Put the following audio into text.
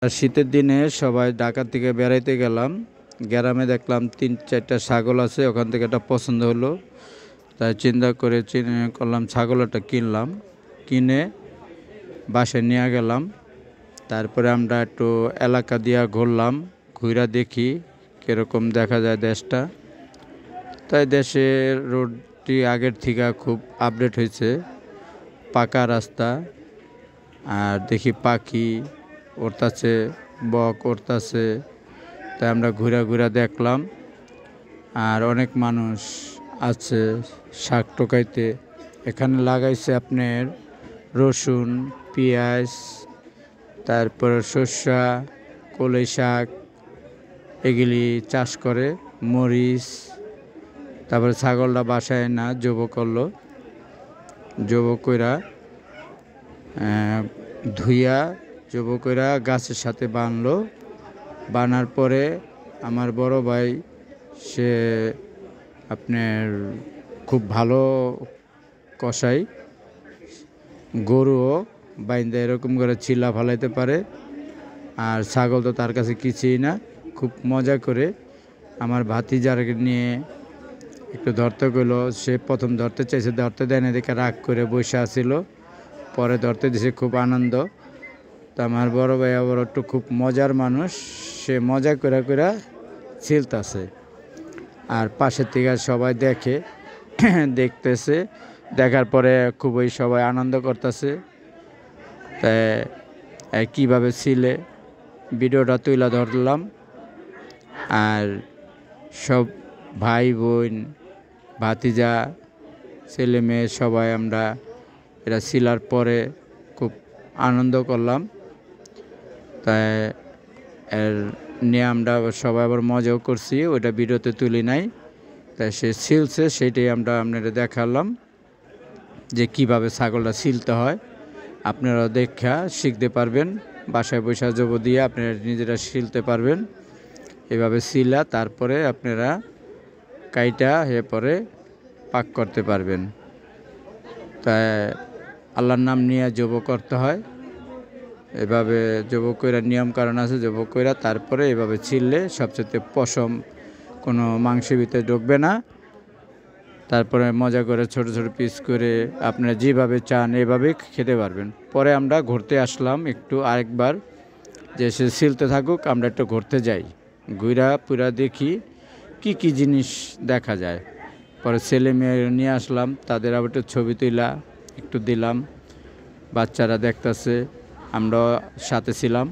আর শীতের দিনে সবাই ঢাকা থেকে বেড়াইতে গেলাম। গ্রামে দেখলাম ৩-৪টা ছাগল আছে, ওখান থেকে একটা পছন্দ হলো। তাই চিন্তা করে করলাম ছাগলটা কিনলাম, কিনে বাসায় নিয়ে গেলাম। তারপরে আমরা একটু এলাকা দিয়া ঘুরলাম, ঘুরা দেখি কীরকম দেখা যায় দেশটা। তাই দেশের রোডটি আগের থেকে খুব আপডেট হয়েছে, পাকা রাস্তা। আর দেখি পাখি উড়তাছে, বক উড়তাছে। তাই আমরা ঘুরা ঘুরা দেখলাম। আর অনেক মানুষ আছে শাক টোকাইতে। এখানে লাগাইছে আপনার রসুন, পেঁয়াজ, তারপর শসা, কলই শাক, এগুলি চাষ করে, মরিচ। তারপরে ছাগলটা বাসায় না জব করলো, জব কইরা ধুইয়া জব কইরা গাছের সাথে বানলো। বানার পরে আমার বড় ভাই সে আপনার খুব ভালো কষাই, গরুও বাইন্দা এরকম করে চিল্লা ফালাইতে পারে। আর ছাগল তো তার কাছে কিছুই না। খুব মজা করে আমার ভাতিজাকে নিয়ে একটু ধরতে গেল। সে প্রথম ধরতে চাইছে, ধরতে দেয় না দেখে রাগ করে বসে আসছিল। পরে ধরতে দিছে, খুব আনন্দ। তা আমার বড় ভাই আবার একটু খুব মজার মানুষ, সে মজা করে করে ছিলতাছে। আর পাশের থেকে সবাই দেখতেছে। দেখার পরে খুবই সবাই আনন্দ করতেছে। তাই কীভাবে ছিলে ভিডিওটা তুলে ধরলাম। আর সব ভাই বোন, ভাতিজা, ছেলে মেয়ে সবাই আমরা এরা ছিলার পরে খুব আনন্দ করলাম। তাই এর নিয়ে আমরা সবাই আবার মজাও করছি, ওইটা ভিডিওতে তুলি নাই। তাই সে ছিলছে, সেইটাই আমরা আপনারা দেখালাম যে কিভাবে ছাগলটা ছিলতে হয়। আপনারা দেখা শিখতে পারবেন, বাসায় বসে জব দিয়ে আপনারা নিজেরা ছিলতে পারবেন। এভাবে ছিলা তারপরে আপনারা কাইটা এরপরে পাক করতে পারবেন। তাই আল্লাহর নাম নিয়ে জব করতে হয়। এভাবে জব কইরা নিয়ম কারণ আছে, জব কইরা তারপরে এভাবে ছিললে সবচেয়ে পশম কোনো মাংসের ভিতরে ঢুকবে না। তারপরে মজা করে ছোট ছোট পিস করে আপনারা যেভাবে চান এভাবে খেতে পারবেন। পরে আমরা ঘুরতে আসলাম একটু আরেকবার, যে সে ছিলতে থাকুক, আমরা একটু ঘুরতে যাই, ঘুরা পুরা দেখি কি কি জিনিস দেখা যায়। পরে ছেলে মেয়ে নিয়ে আসলাম, তাদের আবার একটু ছবি তুলা একটু দিলাম। বাচ্চারা দেখতেছে, আমরাও সাথে ছিলাম।